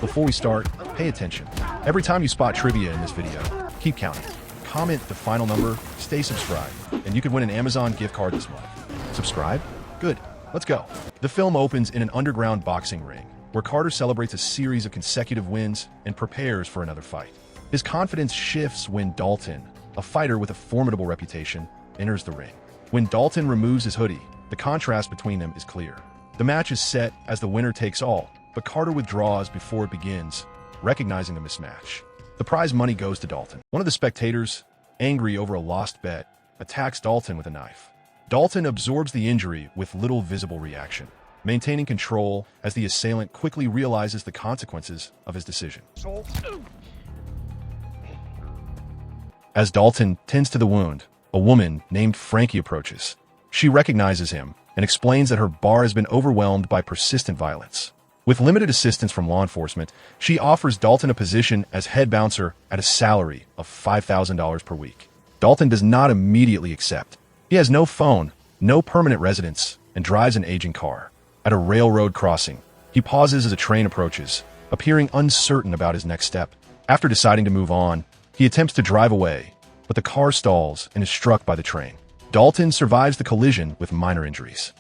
Before we start, pay attention. Every time you spot trivia in this video, keep counting. Comment the final number, stay subscribed, and you could win an Amazon gift card this month. Subscribe? Good. Let's go. The film opens in an underground boxing ring, where Carter celebrates a series of consecutive wins and prepares for another fight. His confidence shifts when Dalton, a fighter with a formidable reputation, enters the ring. When Dalton removes his hoodie, the contrast between them is clear. The match is set as the winner takes all, but Carter withdraws before it begins, recognizing the mismatch. The prize money goes to Dalton. One of the spectators, angry over a lost bet, attacks Dalton with a knife. Dalton absorbs the injury with little visible reaction, maintaining control as the assailant quickly realizes the consequences of his decision. As Dalton tends to the wound, a woman named Frankie approaches. She recognizes him and explains that her bar has been overwhelmed by persistent violence. With limited assistance from law enforcement, she offers Dalton a position as head bouncer at a salary of $5,000 per week. Dalton does not immediately accept. He has no phone, no permanent residence, and drives an aging car. At a railroad crossing, he pauses as a train approaches, appearing uncertain about his next step. After deciding to move on, he attempts to drive away, but the car stalls and is struck by the train. Dalton survives the collision with minor injuries.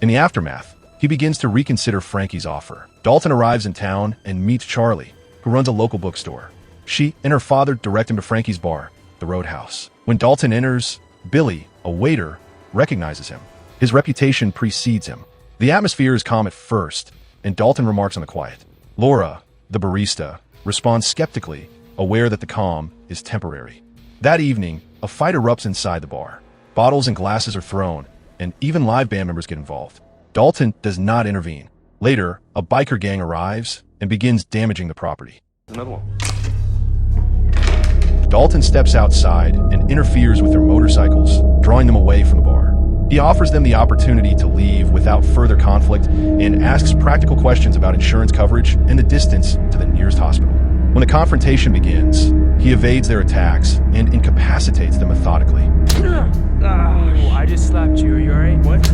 In the aftermath, he begins to reconsider Frankie's offer. Dalton arrives in town and meets Charlie, who runs a local bookstore. She and her father direct him to Frankie's bar, the Roadhouse. When Dalton enters, Billy, a waiter, recognizes him. His reputation precedes him. The atmosphere is calm at first, and Dalton remarks on the quiet. Laura, the barista, responds skeptically, aware that the calm is temporary. That evening, a fight erupts inside the bar. Bottles and glasses are thrown, and even live band members get involved. Dalton does not intervene. Later, a biker gang arrives and begins damaging the property. Another one. Dalton steps outside and interferes with their motorcycles, drawing them away from the bar. He offers them the opportunity to leave without further conflict and asks practical questions about insurance coverage and the distance to the nearest hospital. When the confrontation begins, he evades their attacks and incapacitates them methodically. Oh, I just slapped you. Are you alright? What?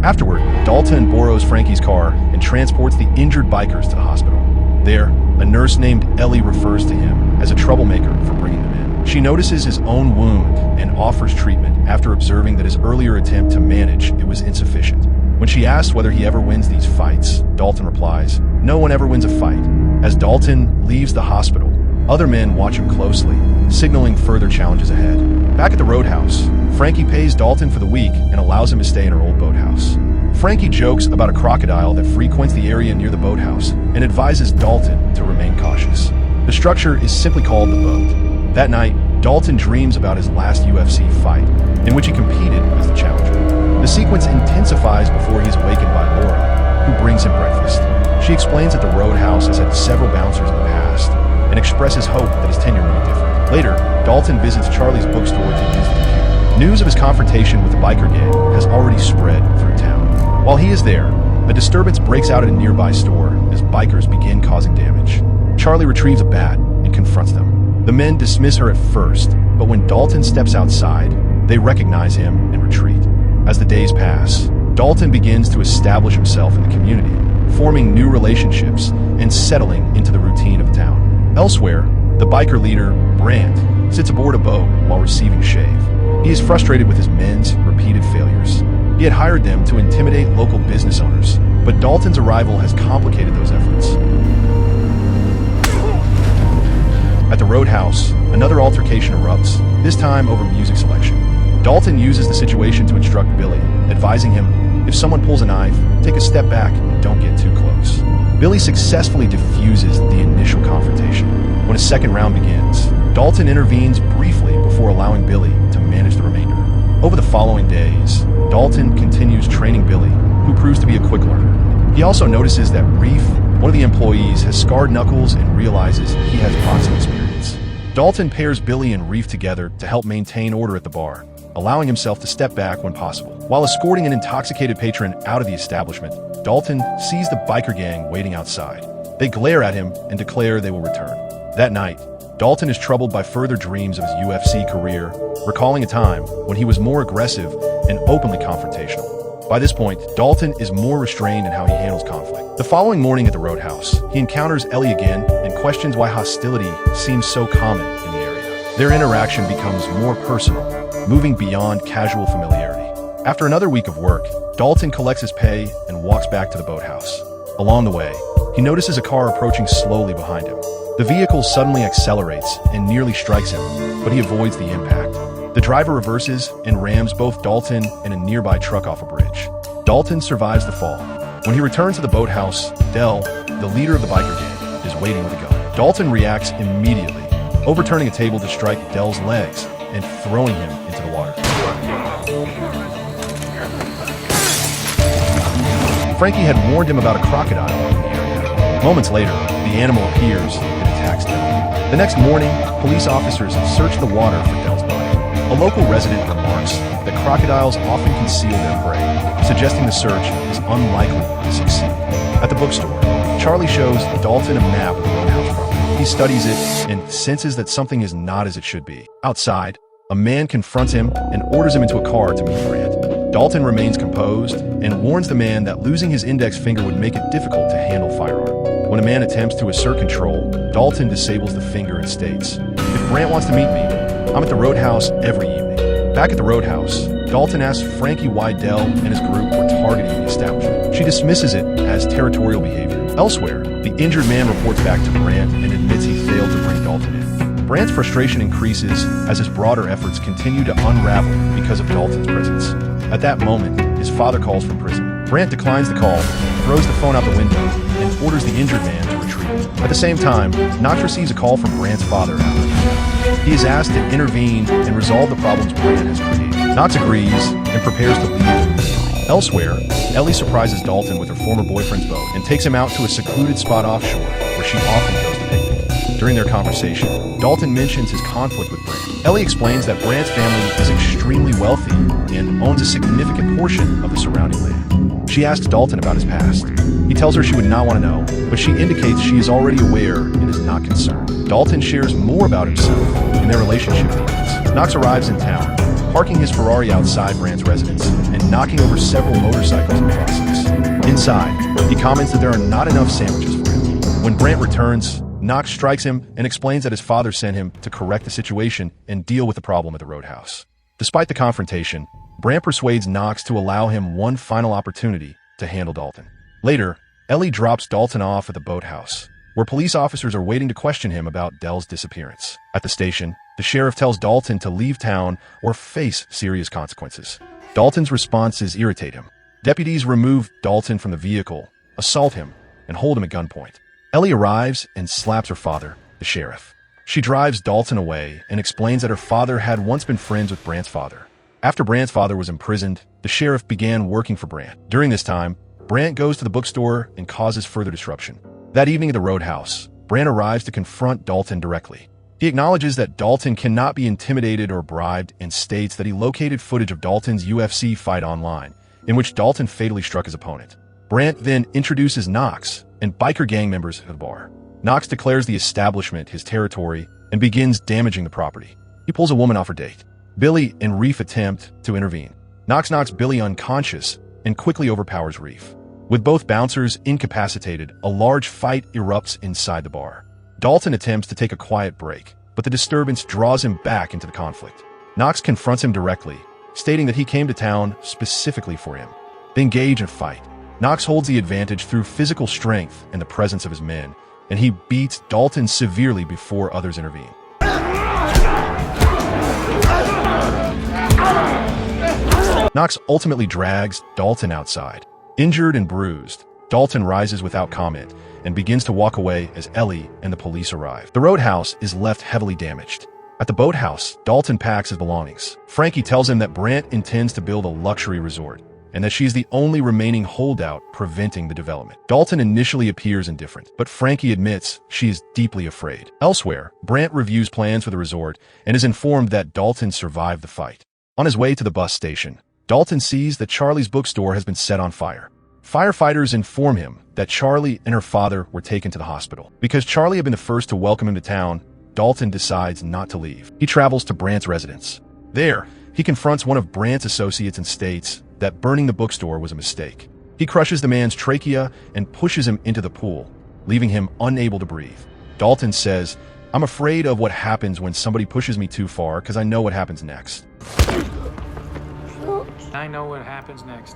Afterward, Dalton borrows Frankie's car and transports the injured bikers to the hospital. There, a nurse named Ellie refers to him as a troublemaker for bringing them in. She notices his own wound and offers treatment after observing that his earlier attempt to manage it was insufficient. When she asks whether he ever wins these fights, Dalton replies, "No one ever wins a fight." As Dalton leaves the hospital, other men watch him closely, signaling further challenges ahead. Back at the Roadhouse, Frankie pays Dalton for the week and allows him to stay in her old boathouse. Frankie jokes about a crocodile that frequents the area near the boathouse and advises Dalton to remain cautious. The structure is simply called the boat. That night, Dalton dreams about his last UFC fight, in which he competed as the challenger. The sequence intensifies before he's awakened by Laura, who brings him breakfast. She explains that the Roadhouse has had several bouncers in the past and expresses hope that his tenure may be different. Later, Dalton visits Charlie's bookstore to use the computer. News of his confrontation with the biker gang has already spread through town. While he is there, a disturbance breaks out at a nearby store as bikers begin causing damage. Charlie retrieves a bat and confronts them. The men dismiss her at first, but when Dalton steps outside, they recognize him and retreat. As the days pass, Dalton begins to establish himself in the community, forming new relationships and settling into the routine of the town. Elsewhere, the biker leader, Brandt, sits aboard a boat while receiving shave. He is frustrated with his men's repeated failures. He had hired them to intimidate local business owners, but Dalton's arrival has complicated those efforts. At the Roadhouse, another altercation erupts, this time over music selection. Dalton uses the situation to instruct Billy, advising him, if someone pulls a knife, take a step back and don't get too close. Billy successfully diffuses the initial confrontation. When a second round begins, Dalton intervenes briefly before allowing Billy to manage the remainder. Over the following days, Dalton continues training Billy, who proves to be a quick learner. He also notices that Reef, one of the employees, has scarred knuckles and realizes he has boxing experience. Dalton pairs Billy and Reef together to help maintain order at the bar, allowing himself to step back when possible. While escorting an intoxicated patron out of the establishment, Dalton sees the biker gang waiting outside. They glare at him and declare they will return. That night, Dalton is troubled by further dreams of his UFC career, recalling a time when he was more aggressive and openly confrontational. By this point, Dalton is more restrained in how he handles conflict. The following morning at the roadhouse, he encounters Ellie again and questions why hostility seems so common in the area. Their interaction becomes more personal, moving beyond casual familiarity. After another week of work, Dalton collects his pay and walks back to the boathouse. Along the way, he notices a car approaching slowly behind him. The vehicle suddenly accelerates and nearly strikes him, but he avoids the impact. The driver reverses and rams both Dalton and a nearby truck off a bridge. Dalton survives the fall. When he returns to the boathouse, Dell, the leader of the biker gang, is waiting with a gun. Dalton reacts immediately, overturning a table to strike Dell's legs and throwing him into the water. Frankie had warned him about a crocodile in the area. Moments later, the animal appears and attacks Dell. The next morning, police officers search the water for Dell's body. A local resident remarks that crocodiles often conceal their prey, suggesting the search is unlikely to succeed. At the bookstore, Charlie shows Dalton a map of the roadhouse property. He studies it and senses that something is not as it should be. Outside, a man confronts him and orders him into a car to meet Grant. Dalton remains composed and warns the man that losing his index finger would make it difficult to handle firearm. When a man attempts to assert control, Dalton disables the finger and states, "If Grant wants to meet me, I'm at the roadhouse every evening." Back at the roadhouse, Dalton asks Frankie why Dell and his group were targeting the establishment. She dismisses it as territorial behavior. Elsewhere, the injured man reports back to Brant and admits he failed to bring Dalton in. Brant's frustration increases as his broader efforts continue to unravel because of Dalton's presence. At that moment, his father calls from prison. Brant declines the call, throws the phone out the window, and orders the injured man to retreat. At the same time, Knox receives a call from Brant's father. He is asked to intervene and resolve the problems Brant has created. Knox agrees and prepares to leave. Elsewhere, Ellie surprises Dalton with her former boyfriend's boat and takes him out to a secluded spot offshore where she often goes to picnic. During their conversation, Dalton mentions his conflict with Brant. Ellie explains that Brant's family is extremely wealthy and owns a significant portion of the surrounding land. She asks Dalton about his past. He tells her she would not want to know, but she indicates she is already aware and is not concerned. Dalton shares more about himself and their relationship begins. Knox arrives in town, parking his Ferrari outside Brant's residence and knocking over several motorcycles in the process. Inside, he comments that there are not enough sandwiches for him. When Brant returns, Knox strikes him and explains that his father sent him to correct the situation and deal with the problem at the roadhouse. Despite the confrontation, Brant persuades Knox to allow him one final opportunity to handle Dalton. Later, Ellie drops Dalton off at the boathouse, where police officers are waiting to question him about Dell's disappearance. At the station, the sheriff tells Dalton to leave town or face serious consequences. Dalton's responses irritate him. Deputies remove Dalton from the vehicle, assault him, and hold him at gunpoint. Ellie arrives and slaps her father, the sheriff. She drives Dalton away and explains that her father had once been friends with Brant's father. After Brant's father was imprisoned, the sheriff began working for Brant. During this time, Brant goes to the bookstore and causes further disruption. That evening at the roadhouse, Brant arrives to confront Dalton directly. He acknowledges that Dalton cannot be intimidated or bribed and states that he located footage of Dalton's UFC fight online, in which Dalton fatally struck his opponent. Brant then introduces Knox and biker gang members to the bar. Knox declares the establishment his territory and begins damaging the property. He pulls a woman off her date. Billy and Reef attempt to intervene. Knox knocks Billy unconscious and quickly overpowers Reef. With both bouncers incapacitated, a large fight erupts inside the bar. Dalton attempts to take a quiet break, but the disturbance draws him back into the conflict. Knox confronts him directly, stating that he came to town specifically for him. They engage in a fight. Knox holds the advantage through physical strength and the presence of his men, and he beats Dalton severely before others intervene. Knox ultimately drags Dalton outside. Injured and bruised, Dalton rises without comment and begins to walk away as Ellie and the police arrive. The roadhouse is left heavily damaged. At the boathouse, Dalton packs his belongings. Frankie tells him that Brant intends to build a luxury resort, and that she's the only remaining holdout preventing the development. Dalton initially appears indifferent, but Frankie admits she is deeply afraid. Elsewhere, Brant reviews plans for the resort and is informed that Dalton survived the fight. On his way to the bus station, Dalton sees that Charlie's bookstore has been set on fire. Firefighters inform him that Charlie and her father were taken to the hospital. Because Charlie had been the first to welcome him to town, Dalton decides not to leave. He travels to Brant's residence. There, he confronts one of Brant's associates and states that burning the bookstore was a mistake. He crushes the man's trachea and pushes him into the pool, leaving him unable to breathe. Dalton says, "I'm afraid of what happens when somebody pushes me too far because I know what happens next." I know what happens next.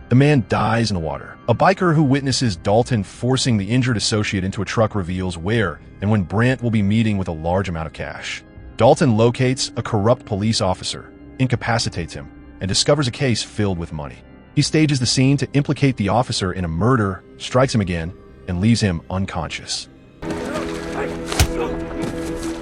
The man dies in the water. A biker who witnesses Dalton forcing the injured associate into a truck reveals where and when Brant will be meeting with a large amount of cash. Dalton locates a corrupt police officer, incapacitates him, and discovers a case filled with money. He stages the scene to implicate the officer in a murder, strikes him again, and leaves him unconscious.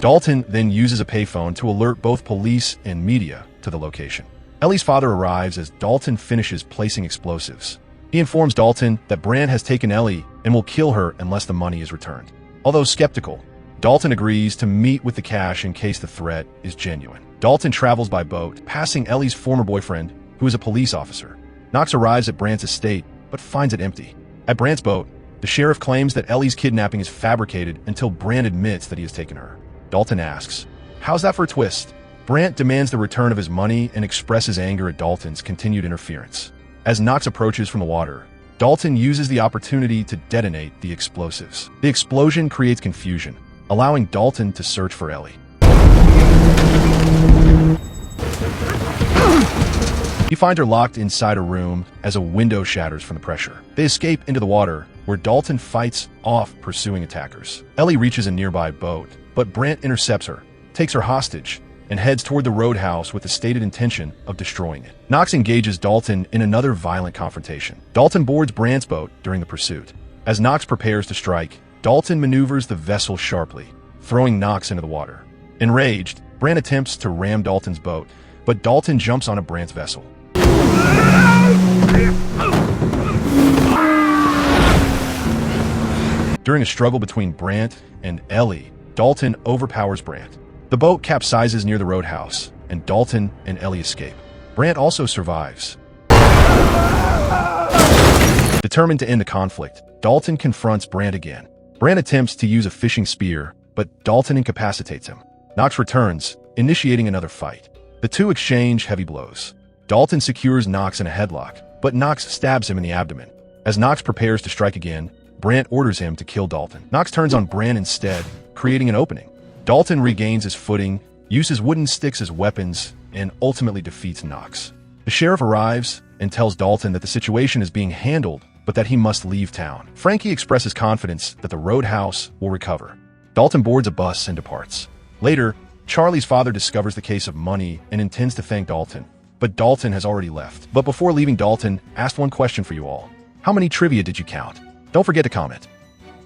Dalton then uses a payphone to alert both police and media to the location. Ellie's father arrives as Dalton finishes placing explosives. He informs Dalton that Brant has taken Ellie and will kill her unless the money is returned. Although skeptical, Dalton agrees to meet with the cash in case the threat is genuine. Dalton travels by boat, passing Ellie's former boyfriend, who is a police officer. Knox arrives at Brant's estate, but finds it empty. At Brant's boat, the sheriff claims that Ellie's kidnapping is fabricated until Brant admits that he has taken her. Dalton asks, "How's that for a twist?" Brant demands the return of his money and expresses anger at Dalton's continued interference. As Knox approaches from the water, Dalton uses the opportunity to detonate the explosives. The explosion creates confusion, allowing Dalton to search for Ellie. He finds her locked inside a room as a window shatters from the pressure. They escape into the water, where Dalton fights off pursuing attackers. Ellie reaches a nearby boat, but Brant intercepts her, takes her hostage, and heads toward the roadhouse with the stated intention of destroying it. Knox engages Dalton in another violent confrontation. Dalton boards Brant's boat during the pursuit. As Knox prepares to strike, Dalton maneuvers the vessel sharply, throwing Knox into the water. Enraged, Brant attempts to ram Dalton's boat, but Dalton jumps onto Brant's vessel. During a struggle between Brant and Ellie, Dalton overpowers Brant. The boat capsizes near the roadhouse, and Dalton and Ellie escape. Brant also survives. Determined to end the conflict, Dalton confronts Brant again. Brant attempts to use a fishing spear, but Dalton incapacitates him. Knox returns, initiating another fight. The two exchange heavy blows. Dalton secures Knox in a headlock, but Knox stabs him in the abdomen. As Knox prepares to strike again, Brant orders him to kill Dalton. Knox turns on Brant instead, creating an opening. Dalton regains his footing, uses wooden sticks as weapons, and ultimately defeats Knox. The sheriff arrives and tells Dalton that the situation is being handled, but that he must leave town. Frankie expresses confidence that the roadhouse will recover. Dalton boards a bus and departs. Later, Charlie's father discovers the case of money and intends to thank Dalton, but Dalton has already left. But before leaving, Dalton asked one question for you all. How many trivia did you count? Don't forget to comment.